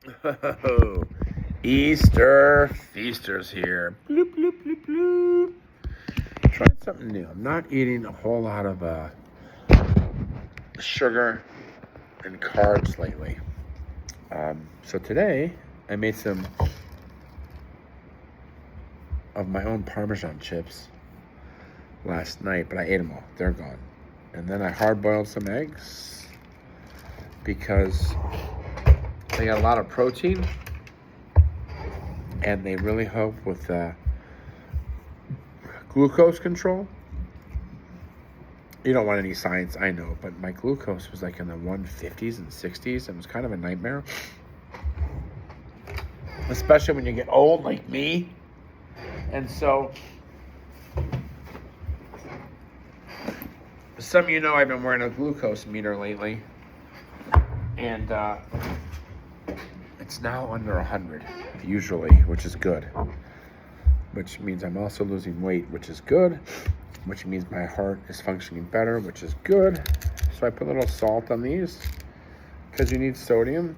Oh, Easter feasters here. Bloop, bloop, bloop, bloop. Trying something new. I'm not eating a whole lot of sugar and carbs lately. So today I made some of my own Parmesan chips last night, but I ate them all. They're gone. And then I hard-boiled some eggs because they got a lot of protein and they really help with glucose control. You don't want any science, I know, but my glucose was like in the 150s and 60s. It was kind of a nightmare. Especially when you get old like me. And so, some of you know I've been wearing a glucose meter lately. And it's now under 100, usually, which is good. Which means I'm also losing weight, which is good. Which means my heart is functioning better, which is good. So I put a little salt on these because you need sodium.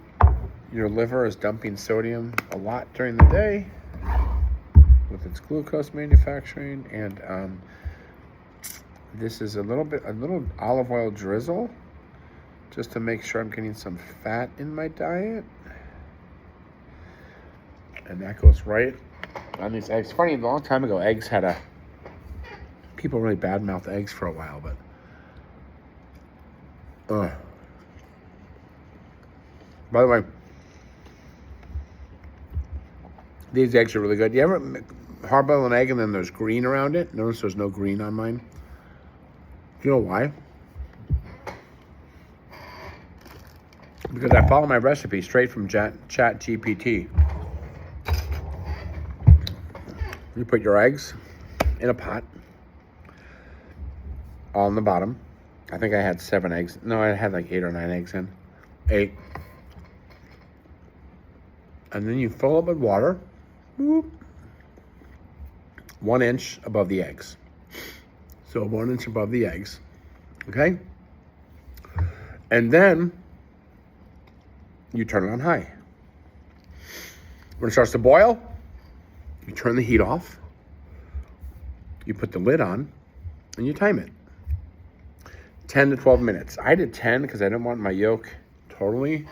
Your liver is dumping sodium a lot during the day with its glucose manufacturing. And this is a little olive oil drizzle just to make sure I'm getting some fat in my diet. And that goes right on these eggs. Funny, a long time ago, eggs had people really badmouth eggs for a while, but by the way, these eggs are really good. You ever hard boil an egg and then there's green around it? Notice there's no green on mine. Do you know why? Because I follow my recipe straight from ChatGPT. You put your eggs in a pot, all in the bottom. I think I had 7 eggs. No, I had like 8 or 9 eggs in. 8. And then you fill it with water. Whoop. 1 inch above the eggs. So 1 inch above the eggs. Okay? And then you turn it on high. When it starts to boil, you turn the heat off, you put the lid on, and you time it. 10 to 12 minutes. I did 10 because I didn't want my yolk totally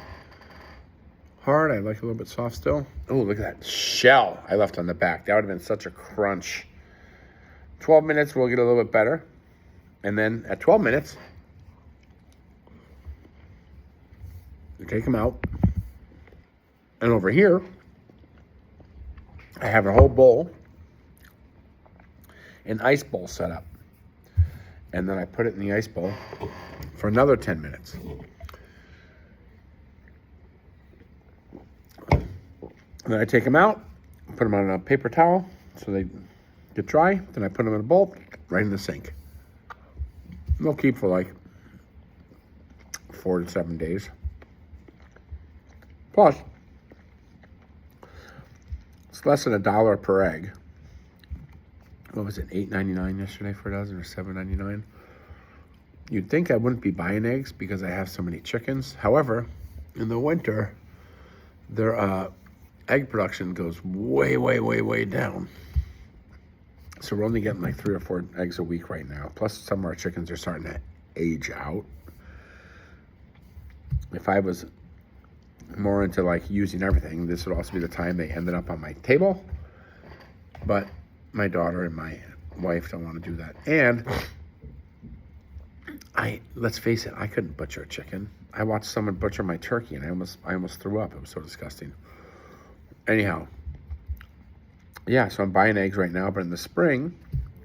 hard. I like it a little bit soft still. Oh, look at that shell I left on the back. That would have been such a crunch. 12 minutes will get a little bit better. And then at 12 minutes, you take them out. And over here, I have a whole bowl, an ice bowl set up. And then I put it in the ice bowl for another 10 minutes. And then I take them out, put them on a paper towel so they get dry. Then I put them in a bowl right in the sink. They'll keep for like 4 to 7 days. Plus, it's less than $1 per egg. What was it, $8.99 yesterday for a dozen, or $7.99? You'd think I wouldn't be buying eggs because I have so many chickens. However, in the winter, their egg production goes way, way, way, way down. So we're only getting like 3 or 4 eggs a week right now. Plus, some of our chickens are starting to age out. If I was more into like using everything, this would also be the time they ended up on my table. But my daughter and my wife don't want to do that. And let's face it, I couldn't butcher a chicken. I watched someone butcher my turkey and I almost threw up. It was so disgusting. Anyhow, yeah, so I'm buying eggs right now, but in the spring,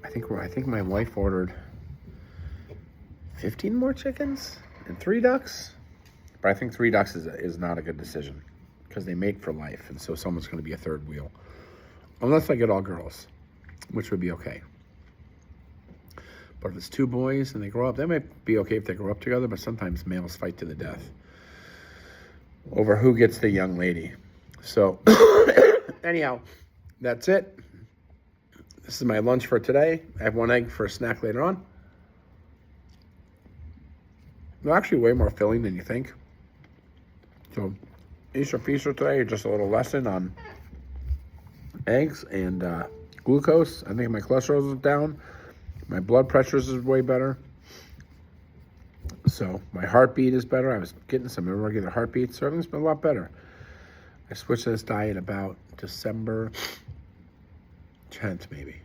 I think my wife ordered 15 more chickens and 3 ducks. But I think 3 ducks is not a good decision because they mate for life, and so someone's going to be a third wheel. Unless I get all girls, which would be okay. But if it's 2 boys and they grow up, that might be okay if they grow up together, but sometimes males fight to the death over who gets the young lady. So, anyhow, that's it. This is my lunch for today. I have 1 egg for a snack later on. They're actually way more filling than you think. So Easter Feaster today, just a little lesson on eggs and glucose. I think my cholesterol is down. My blood pressure is way better. So my heartbeat is better. I was getting some irregular heartbeats, so everything's been a lot better. I switched to this diet about December 10th, maybe.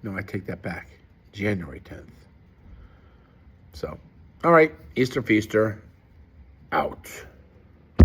No, I take that back. January 10th. So, all right, Easter Feaster, out.